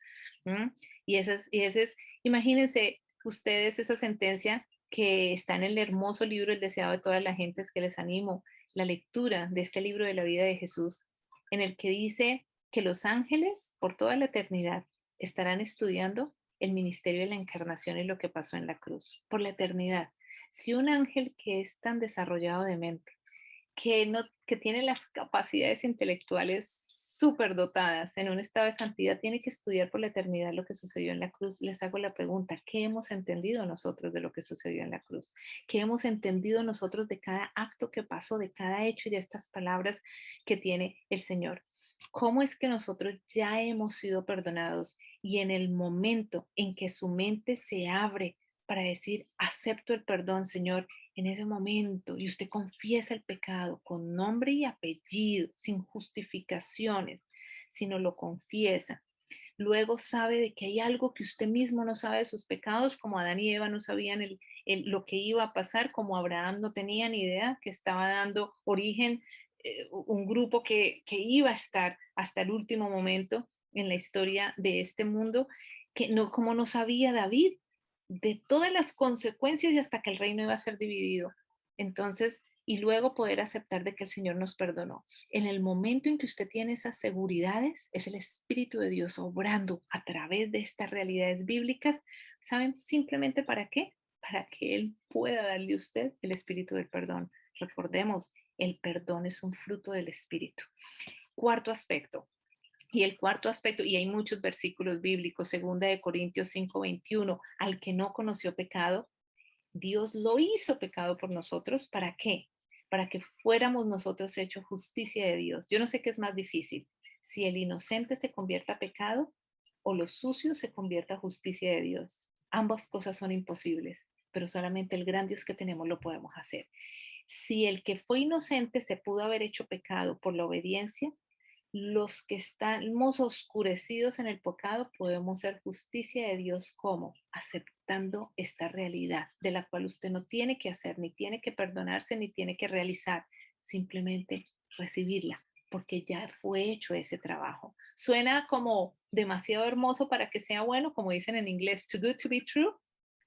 ¿Mm? Y ese es, imagínense ustedes esa sentencia que está en el hermoso libro El deseado de todas las gentes, que les animo la lectura de este libro de la vida de Jesús, en el que dice que los ángeles por toda la eternidad estarán estudiando el ministerio de la encarnación y lo que pasó en la cruz, por la eternidad. Si un ángel que es tan desarrollado de mente, que, no, que tiene las capacidades intelectuales súper dotadas en un estado de santidad, tiene que estudiar por la eternidad lo que sucedió en la cruz, les hago la pregunta, ¿qué hemos entendido nosotros de lo que sucedió en la cruz? ¿Qué hemos entendido nosotros de cada acto que pasó, de cada hecho y de estas palabras que tiene el Señor? ¿Cómo es que nosotros ya hemos sido perdonados y en el momento en que su mente se abre para decir, acepto el perdón, Señor, en ese momento, y usted confiesa el pecado con nombre y apellido, sin justificaciones, sino lo confiesa, luego sabe de que hay algo que usted mismo no sabe de sus pecados, como Adán y Eva no sabían lo que iba a pasar, como Abraham no tenía ni idea que estaba dando origen un grupo que iba a estar hasta el último momento en la historia de este mundo, que no, como no sabía David de todas las consecuencias y hasta que el reino iba a ser dividido. Entonces, y luego poder aceptar de que el Señor nos perdonó. En el momento en que usted tiene esas seguridades, es el Espíritu de Dios obrando a través de estas realidades bíblicas. ¿Saben simplemente para qué? Para que Él pueda darle a usted el Espíritu del perdón. Recordemos, el perdón es un fruto del Espíritu. Cuarto aspecto, y el cuarto aspecto, y hay muchos versículos bíblicos, 2 Corintios 5:21, al que no conoció pecado, Dios lo hizo pecado por nosotros. ¿Para qué? Para que fuéramos nosotros hechos justicia de Dios. Yo no sé qué es más difícil, si el inocente se convierta a pecado o lo sucio se convierta a justicia de Dios. Ambas cosas son imposibles, pero solamente el gran Dios que tenemos lo podemos hacer. Si el que fue inocente se pudo haber hecho pecado por la obediencia, los que estamos oscurecidos en el pecado podemos ser justicia de Dios. ¿Cómo? Aceptando esta realidad de la cual usted no tiene que hacer, ni tiene que perdonarse, ni tiene que realizar, simplemente recibirla, porque ya fue hecho ese trabajo. Suena como demasiado hermoso para que sea bueno, como dicen en inglés, too good to be true.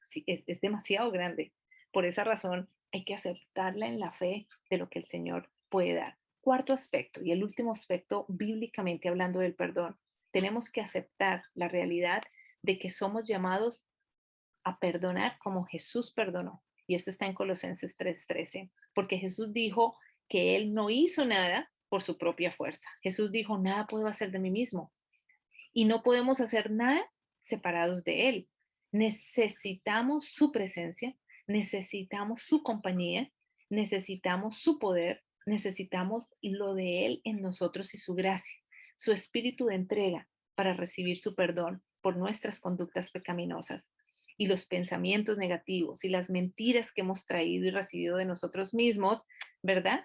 Sí, es demasiado grande. Por esa razón hay que aceptarla en la fe de lo que el Señor puede dar. Cuarto aspecto, y el último aspecto, bíblicamente hablando del perdón, tenemos que aceptar la realidad de que somos llamados a perdonar como Jesús perdonó. Y esto está en Colosenses 3:13, porque Jesús dijo que Él no hizo nada por su propia fuerza. Jesús dijo, nada puedo hacer de mí mismo. Y no podemos hacer nada separados de Él. Necesitamos su presencia, necesitamos su compañía, necesitamos su poder, necesitamos lo de Él en nosotros y su gracia, su espíritu de entrega para recibir su perdón por nuestras conductas pecaminosas y los pensamientos negativos y las mentiras que hemos traído y recibido de nosotros mismos, ¿verdad?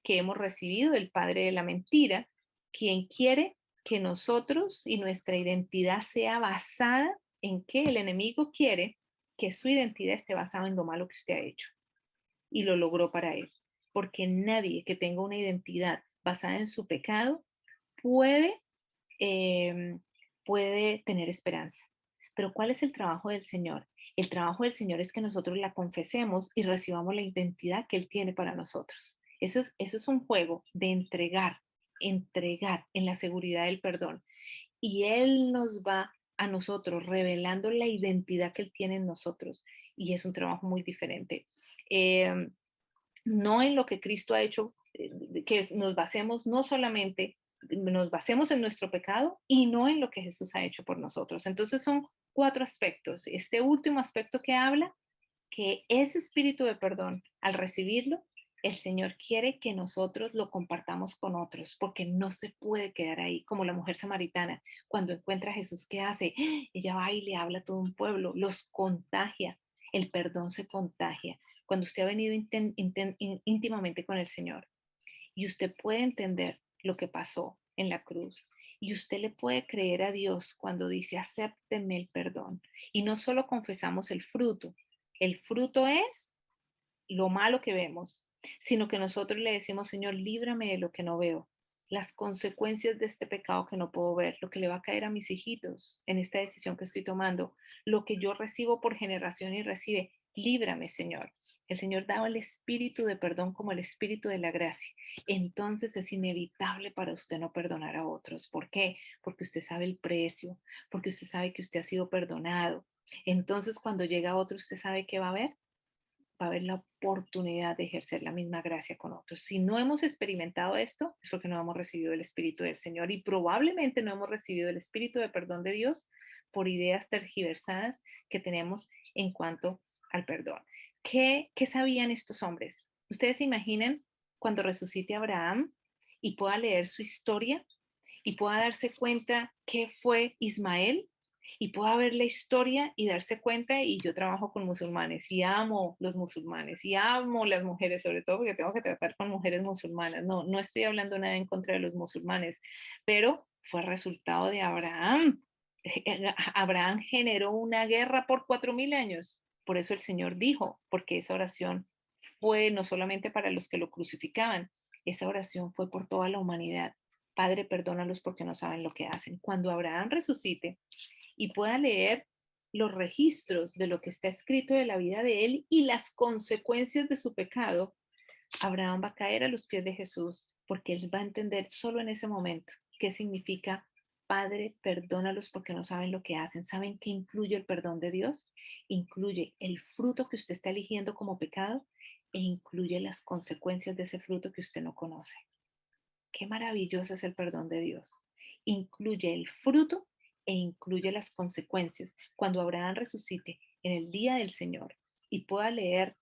Que hemos recibido del padre de la mentira, quien quiere que nosotros y nuestra identidad sea basada en que el enemigo quiere que su identidad esté basada en lo malo que usted ha hecho. Y lo logró para él. Porque nadie que tenga una identidad basada en su pecado puede, eh, puede tener esperanza. Pero ¿cuál es el trabajo del Señor? El trabajo del Señor es que nosotros la confesemos y recibamos la identidad que Él tiene para nosotros. Eso es un juego de entregar en la seguridad del perdón. Y Él nos va a nosotros revelando la identidad que Él tiene en nosotros. Y es un trabajo muy diferente. Eh, no en lo que Cristo ha hecho, que nos basemos no solamente, nos basemos en nuestro pecado y no en lo que Jesús ha hecho por nosotros. Entonces son cuatro aspectos. Este último aspecto que habla, que ese espíritu de perdón, al recibirlo, el Señor quiere que nosotros lo compartamos con otros, porque no se puede quedar ahí, como la mujer samaritana, cuando encuentra a Jesús, ¿qué hace? Ella va y le habla a todo un pueblo, los contagia, el perdón se contagia. Cuando usted ha venido íntimamente con el Señor y usted puede entender lo que pasó en la cruz y usted le puede creer a Dios cuando dice, acépteme el perdón. Y no solo confesamos el fruto es lo malo que vemos, sino que nosotros le decimos, Señor, líbrame de lo que no veo, las consecuencias de este pecado que no puedo ver, lo que le va a caer a mis hijitos en esta decisión que estoy tomando, lo que yo recibo por generación y recibe. Líbrame, Señor. El Señor daba el espíritu de perdón como el espíritu de la gracia. Entonces es inevitable para usted no perdonar a otros. ¿Por qué? Porque usted sabe el precio, porque usted sabe que usted ha sido perdonado. Entonces cuando llega otro, usted sabe qué va a haber la oportunidad de ejercer la misma gracia con otros. Si no hemos experimentado esto, es porque no hemos recibido el Espíritu del Señor y probablemente no hemos recibido el Espíritu de perdón de Dios por ideas tergiversadas que tenemos en cuanto al perdón. ¿Qué sabían estos hombres? ¿Ustedes se imaginan cuando resucite a Abraham y pueda leer su historia y pueda darse cuenta qué fue Ismael? Y pueda ver la historia y darse cuenta, y yo trabajo con musulmanes y amo los musulmanes y amo las mujeres, sobre todo porque tengo que tratar con mujeres musulmanas. No, no estoy hablando nada en contra de los musulmanes, pero fue resultado de Abraham Abraham generó una guerra por 4000 años. Por eso el Señor dijo, porque esa oración fue no solamente para los que lo crucificaban, esa oración fue por toda la humanidad. Padre, perdónalos porque no saben lo que hacen. Cuando Abraham resucite y pueda leer los registros de lo que está escrito de la vida de él y las consecuencias de su pecado, Abraham va a caer a los pies de Jesús porque él va a entender solo en ese momento qué significa Padre, perdónalos porque no saben lo que hacen. ¿Saben qué incluye el perdón de Dios? Incluye el fruto que usted está eligiendo como pecado e incluye las consecuencias de ese fruto que usted no conoce. Qué maravilloso es el perdón de Dios. Incluye el fruto e incluye las consecuencias. Cuando Abraham resucite en el día del Señor y pueda leer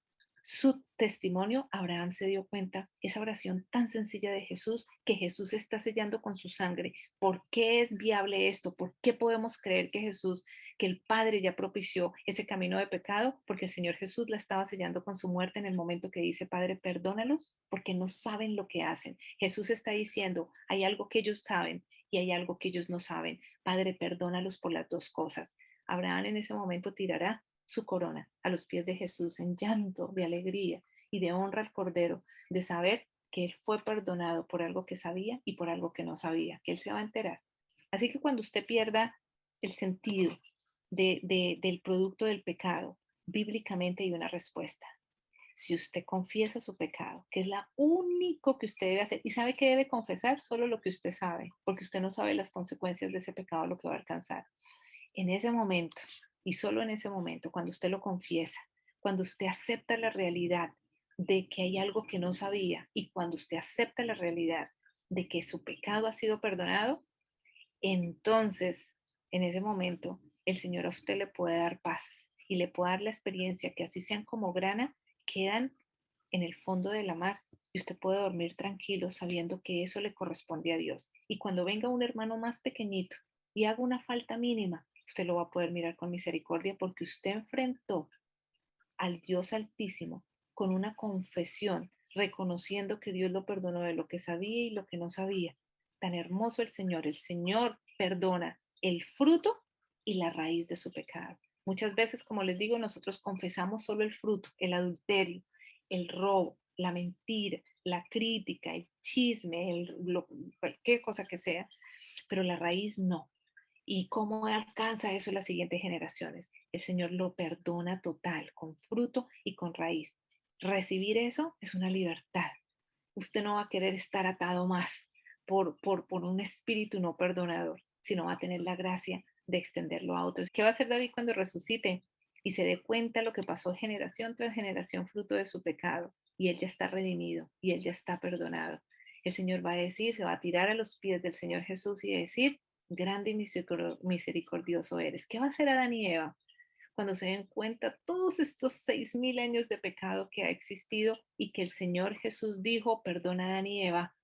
su testimonio, Abraham se dio cuenta, esa oración tan sencilla de Jesús, que Jesús está sellando con su sangre. ¿Por qué es viable esto? ¿Por qué podemos creer que Jesús, que el Padre ya propició ese camino de pecado? Porque el Señor Jesús la estaba sellando con su muerte en el momento que dice, Padre, perdónalos porque no saben lo que hacen. Jesús está diciendo, hay algo que ellos saben y hay algo que ellos no saben. Padre, perdónalos por las dos cosas. Abraham en ese momento tirará su corona a los pies de Jesús en llanto de alegría y de honra al Cordero, de saber que él fue perdonado por algo que sabía y por algo que no sabía, que él se va a enterar. Así que cuando usted pierda el sentido del producto del pecado, bíblicamente hay una respuesta. Si usted confiesa su pecado, que es la único que usted debe hacer, y sabe que debe confesar solo lo que usted sabe, porque usted no sabe las consecuencias de ese pecado, lo que va a alcanzar. En ese momento, y solo en ese momento, cuando usted lo confiesa, cuando usted acepta la realidad de que hay algo que no sabía y cuando usted acepta la realidad de que su pecado ha sido perdonado, entonces, en ese momento, el Señor a usted le puede dar paz y le puede dar la experiencia que así sean como grana, quedan en el fondo de la mar y usted puede dormir tranquilo sabiendo que eso le corresponde a Dios. Y cuando venga un hermano más pequeñito y haga una falta mínima, usted lo va a poder mirar con misericordia porque usted enfrentó al Dios Altísimo con una confesión, reconociendo que Dios lo perdonó de lo que sabía y lo que no sabía. Tan hermoso el Señor perdona el fruto y la raíz de su pecado. Muchas veces, como les digo, nosotros confesamos solo el fruto, el adulterio, el robo, la mentira, la crítica, el chisme, cualquier cosa que sea, pero la raíz no. ¿Y cómo alcanza eso las siguientes generaciones? El Señor lo perdona total, con fruto y con raíz. Recibir eso es una libertad. Usted no va a querer estar atado más por un espíritu no perdonador, sino va a tener la gracia de extenderlo a otros. ¿Qué va a hacer David cuando resucite y se dé cuenta lo que pasó generación tras generación fruto de su pecado? Y él ya está redimido y él ya está perdonado. El Señor va a decir, se va a tirar a los pies del Señor Jesús y decir, grande y misericordioso eres. ¿Qué va a hacer Adán y Eva cuando se den cuenta todos estos 6000 años de pecado que ha existido y que el Señor Jesús dijo, perdona a Adán y Eva,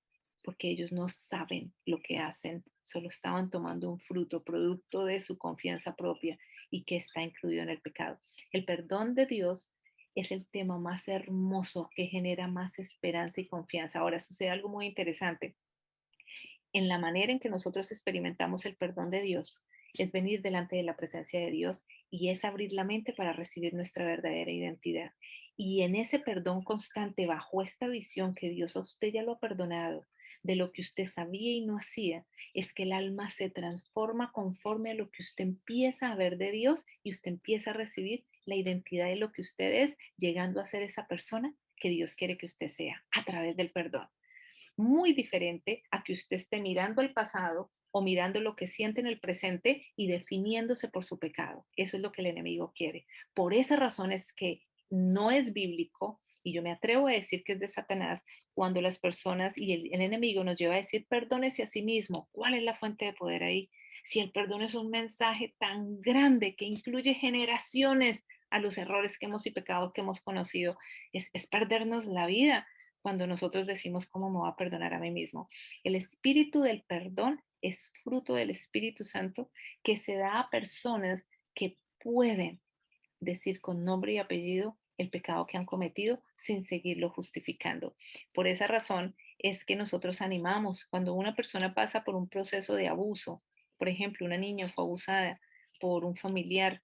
porque ellos no saben lo que hacen, solo estaban tomando un fruto, producto de su confianza propia y que está incluido en el pecado? El perdón de Dios es el tema más hermoso que genera más esperanza y confianza. Ahora sucede algo muy interesante en la manera en que nosotros experimentamos el perdón de Dios, es venir delante de la presencia de Dios y es abrir la mente para recibir nuestra verdadera identidad. Y en ese perdón constante, bajo esta visión que Dios a usted ya lo ha perdonado, de lo que usted sabía y no hacía, es que el alma se transforma conforme a lo que usted empieza a ver de Dios y usted empieza a recibir la identidad de lo que usted es, llegando a ser esa persona que Dios quiere que usted sea a través del perdón. Muy diferente a que usted esté mirando el pasado o mirando lo que siente en el presente y definiéndose por su pecado. Eso es lo que el enemigo quiere. Por esa razón es que no es bíblico, y yo me atrevo a decir que es de Satanás, cuando las personas y el enemigo nos lleva a decir, perdónese a sí mismo. ¿Cuál es la fuente de poder ahí? Si el perdón es un mensaje tan grande que incluye generaciones a los errores que hemos y pecados que hemos conocido, es perdernos la vida cuando nosotros decimos cómo me va a perdonar a mí mismo. El espíritu del perdón es fruto del Espíritu Santo que se da a personas que pueden decir con nombre y apellido el pecado que han cometido sin seguirlo justificando. Por esa razón es que nosotros animamos cuando una persona pasa por un proceso de abuso, Por ejemplo, una niña fue abusada por un familiar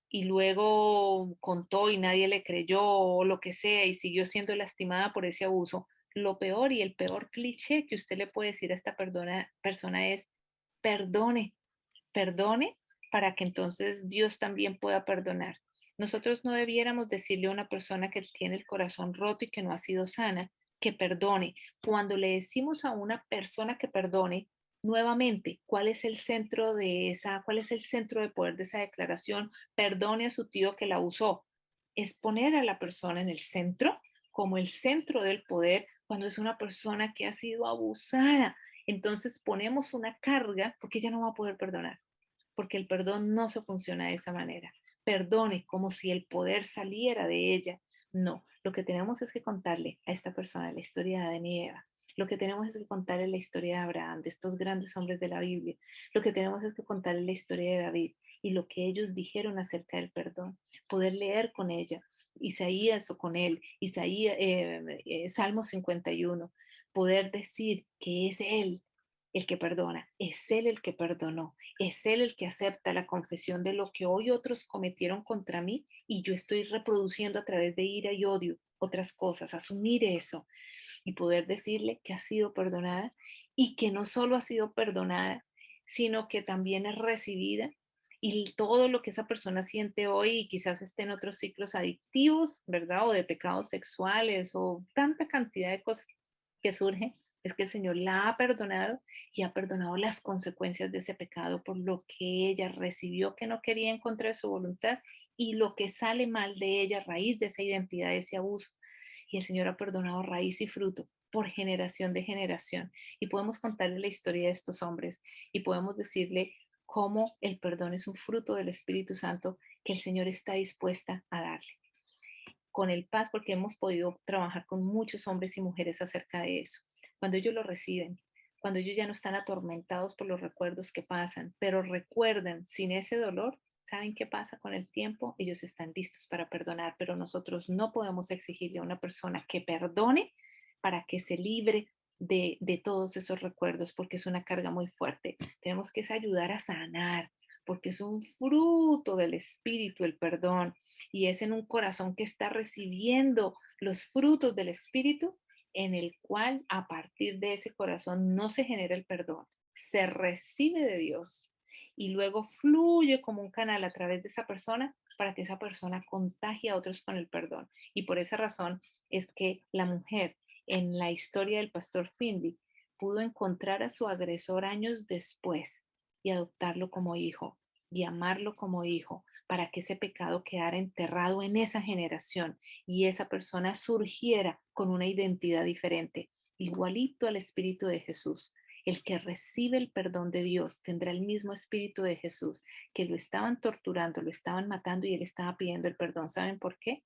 y luego contó y nadie le creyó o lo que sea y siguió siendo lastimada por ese abuso, lo peor y el peor cliché que usted le puede decir a esta persona es perdone, perdone para que entonces Dios también pueda perdonar. Nosotros no debiéramos decirle a una persona que tiene el corazón roto y que no ha sido sana que perdone. Cuando le decimos a una persona que perdone, nuevamente, ¿cuál es el centro cuál es el centro de poder de esa declaración? Perdone a su tío que la usó. Es poner a la persona en el centro, como el centro del poder, cuando es una persona que ha sido abusada. Entonces ponemos una carga porque ella no va a poder perdonar, porque el perdón no se funciona de esa manera. Perdone como si el poder saliera de ella. No, lo que tenemos es que contarle a esta persona la historia de Adán y Eva. Lo que tenemos es que contarle la historia de Abraham, de estos grandes hombres de la Biblia. Lo que tenemos es que contarle la historia de David y lo que ellos dijeron acerca del perdón. Poder leer con ella, Isaías o con él, Salmo 51. Poder decir que es él el que perdona, es él el que perdonó, es él el que acepta la confesión de lo que hoy otros cometieron contra mí y yo estoy reproduciendo a través de ira y odio otras cosas, asumir eso y poder decirle que ha sido perdonada y que no solo ha sido perdonada, sino que también es recibida y todo lo que esa persona siente hoy y quizás esté en otros ciclos adictivos, ¿verdad? O de pecados sexuales o tanta cantidad de cosas que surgen, es que el Señor la ha perdonado y ha perdonado las consecuencias de ese pecado por lo que ella recibió que no quería en contra de su voluntad y lo que sale mal de ella a raíz de esa identidad, de ese abuso. Y el Señor ha perdonado raíz y fruto por generación de generación. Y podemos contarle la historia de estos hombres y podemos decirle cómo el perdón es un fruto del Espíritu Santo que el Señor está dispuesta a darle. Con el paz, porque hemos podido trabajar con muchos hombres y mujeres acerca de eso. Cuando ellos lo reciben, cuando ellos ya no están atormentados por los recuerdos que pasan, pero recuerdan sin ese dolor, ¿saben qué pasa con el tiempo? Ellos están listos para perdonar, pero nosotros no podemos exigirle a una persona que perdone para que se libre de todos esos recuerdos, porque es una carga muy fuerte. Tenemos que ayudar a sanar, porque es un fruto del Espíritu, el perdón, y es en un corazón que está recibiendo los frutos del Espíritu, en el cual a partir de ese corazón no se genera el perdón, se recibe de Dios y luego fluye como un canal a través de esa persona para que esa persona contagie a otros con el perdón. Y por esa razón es que la mujer en la historia del pastor Finley pudo encontrar a su agresor años después y adoptarlo como hijo y amarlo como hijo para que ese pecado quedara enterrado en esa generación y esa persona surgiera con una identidad diferente, igualito al Espíritu de Jesús. El que recibe el perdón de Dios tendrá el mismo Espíritu de Jesús, que lo estaban torturando, lo estaban matando y él estaba pidiendo el perdón. ¿Saben por qué?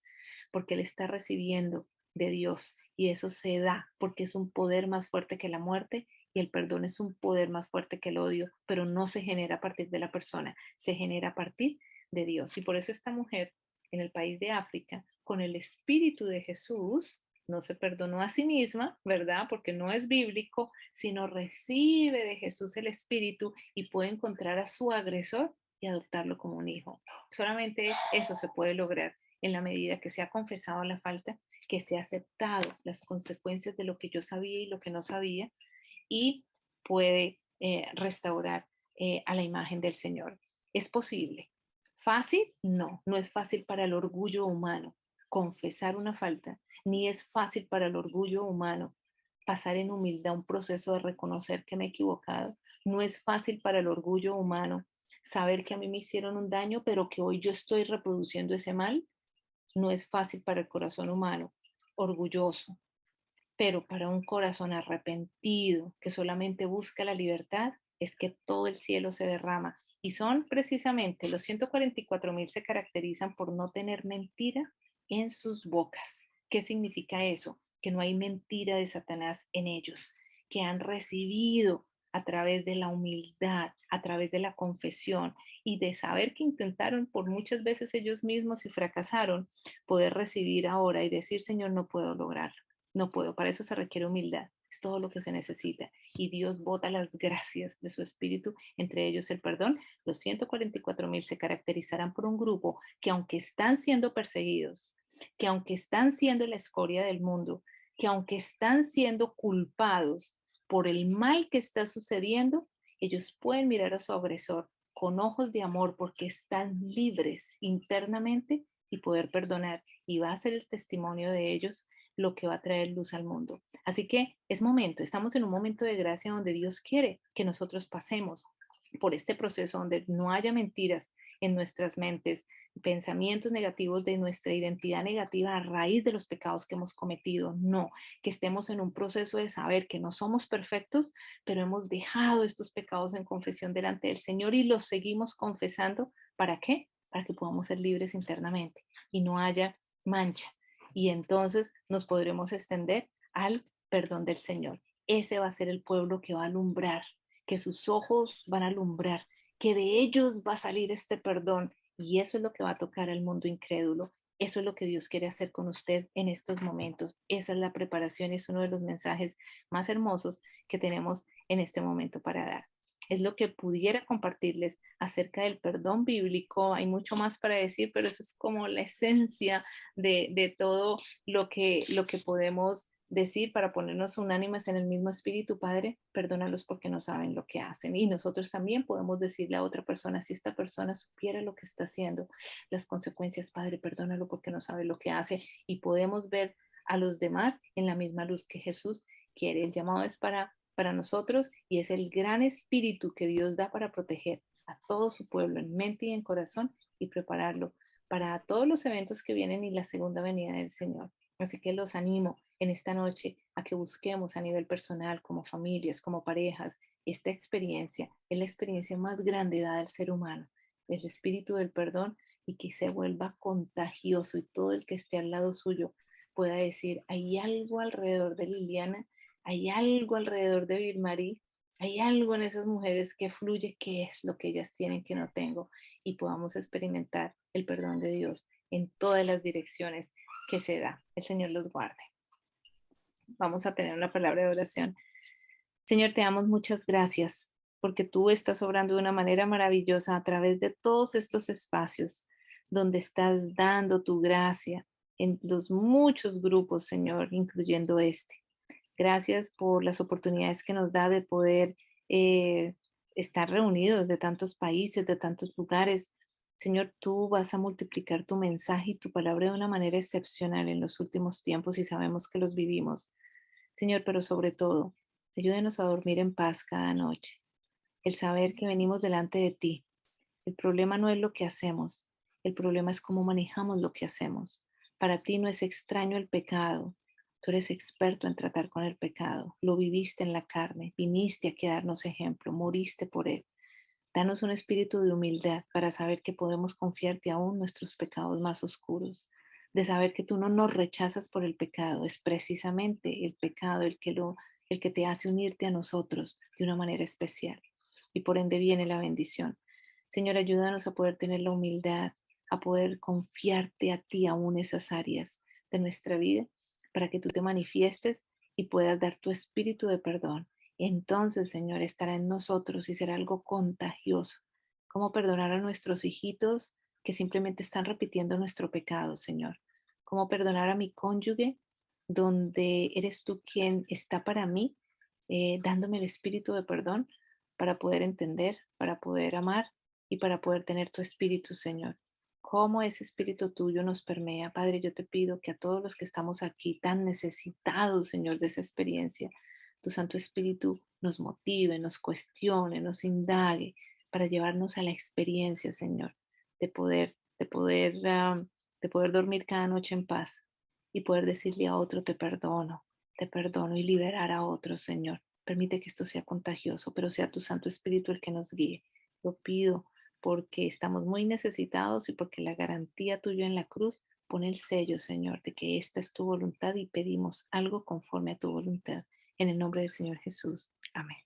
Porque él está recibiendo de Dios y eso se da porque es un poder más fuerte que la muerte y el perdón es un poder más fuerte que el odio, pero no se genera a partir de la persona, se genera a partir de Dios. Y por eso esta mujer en el país de África, con el Espíritu de Jesús, no se perdonó a sí misma, ¿verdad? Porque no es bíblico, sino recibe de Jesús el Espíritu y puede encontrar a su agresor y adoptarlo como un hijo. Solamente eso se puede lograr en la medida que se ha confesado la falta, que se ha aceptado las consecuencias de lo que yo sabía y lo que no sabía y puede restaurar a la imagen del Señor. ¿Es posible? ¿Fácil? No, no es fácil para el orgullo humano confesar una falta, ni es fácil para el orgullo humano pasar en humildad un proceso de reconocer que me he equivocado. No es fácil para el orgullo humano saber que a mí me hicieron un daño, pero que hoy yo estoy reproduciendo ese mal. No es fácil para el corazón humano orgulloso, pero para un corazón arrepentido que solamente busca la libertad, es que todo el cielo se derrama. Y son precisamente los 144,000 se caracterizan por no tener mentira en sus bocas. ¿Qué significa eso? Que no hay mentira de Satanás en ellos, que han recibido a través de la humildad, a través de la confesión y de saber que intentaron por muchas veces ellos mismos y fracasaron, poder recibir ahora y decir, Señor, no puedo lograrlo. No puedo, para eso se requiere humildad. Es todo lo que se necesita. Y Dios bota las gracias de su espíritu, entre ellos el perdón. Los 144,000 se caracterizarán por un grupo que aunque están siendo perseguidos, que aunque están siendo la escoria del mundo, que aunque están siendo culpados por el mal que está sucediendo, ellos pueden mirar a su agresor con ojos de amor porque están libres internamente y poder perdonar. Y va a ser el testimonio de ellos lo que va a traer luz al mundo. Así que es momento, estamos en un momento de gracia donde Dios quiere que nosotros pasemos por este proceso donde no haya mentiras en nuestras mentes, pensamientos negativos de nuestra identidad negativa a raíz de los pecados que hemos cometido. No, que estemos en un proceso de saber que no somos perfectos, pero hemos dejado estos pecados en confesión delante del Señor y los seguimos confesando. ¿Para qué? Para que podamos ser libres internamente y no haya mancha. Y entonces nos podremos extender al perdón del Señor. Ese va a ser el pueblo que va a alumbrar, que sus ojos van a alumbrar, que de ellos va a salir este perdón. Y eso es lo que va a tocar al mundo incrédulo. Eso es lo que Dios quiere hacer con usted en estos momentos. Esa es la preparación y es uno de los mensajes más hermosos que tenemos en este momento para dar. Es lo que pudiera compartirles acerca del perdón bíblico. Hay mucho más para decir, pero eso es como la esencia de todo lo que podemos decir para ponernos unánimes en el mismo espíritu. Padre, perdónalos porque no saben lo que hacen. Y nosotros también podemos decirle a otra persona, si esta persona supiera lo que está haciendo, las consecuencias, Padre, perdónalo porque no sabe lo que hace. Y podemos ver a los demás en la misma luz que Jesús quiere. El llamado es para nosotros y es el gran espíritu que Dios da para proteger a todo su pueblo en mente y en corazón y prepararlo para todos los eventos que vienen y la segunda venida del Señor. Así que los animo en esta noche a que busquemos a nivel personal, como familias, como parejas, esta experiencia. Es la experiencia más grande dada al ser humano, el espíritu del perdón, y que se vuelva contagioso y todo el que esté al lado suyo pueda decir, hay algo alrededor de Liliana, hay algo alrededor de Vilmarí, hay algo en esas mujeres que fluye, que es lo que ellas tienen que no tengo, y podamos experimentar el perdón de Dios en todas las direcciones que se da. El Señor los guarde. Vamos a tener una palabra de oración. Señor, te damos muchas gracias porque tú estás obrando de una manera maravillosa a través de todos estos espacios donde estás dando tu gracia en los muchos grupos, Señor, incluyendo este. Gracias por las oportunidades que nos da de poder eh, estar reunidos de tantos países, de tantos lugares. Señor, tú vas a multiplicar tu mensaje y tu palabra de una manera excepcional en los últimos tiempos y sabemos que los vivimos. Señor, pero sobre todo, ayúdenos a dormir en paz cada noche. El saber que venimos delante de ti. El problema no es lo que hacemos, el problema es cómo manejamos lo que hacemos. Para ti no es extraño el pecado. Tú eres experto en tratar con el pecado. Lo viviste en la carne, viniste aquí a darnos ejemplo, moriste por él. Danos un espíritu de humildad para saber que podemos confiarte aún nuestros pecados más oscuros, de saber que tú no nos rechazas por el pecado, es precisamente el pecado el que te hace unirte a nosotros de una manera especial. Y por ende viene la bendición. Señor, ayúdanos a poder tener la humildad, a poder confiarte a ti aún esas áreas de nuestra vida, para que tú te manifiestes y puedas dar tu espíritu de perdón. Entonces, Señor, estará en nosotros y será algo contagioso. Cómo perdonar a nuestros hijitos que simplemente están repitiendo nuestro pecado, Señor. Cómo perdonar a mi cónyuge, donde eres tú quien está para mí, dándome el espíritu de perdón para poder entender, para poder amar y para poder tener tu espíritu, Señor. Cómo ese espíritu tuyo nos permea. Padre, yo te pido que a todos los que estamos aquí tan necesitados, Señor, de esa experiencia, tu Santo Espíritu nos motive, nos cuestione, nos indague para llevarnos a la experiencia, Señor, de poder dormir cada noche en paz y poder decirle a otro, te perdono y liberar a otros, Señor. Permite que esto sea contagioso, pero sea tu Santo Espíritu el que nos guíe. Lo pido porque estamos muy necesitados y porque la garantía tuya en la cruz pone el sello, Señor, de que esta es tu voluntad y pedimos algo conforme a tu voluntad. En el nombre del Señor Jesús. Amén.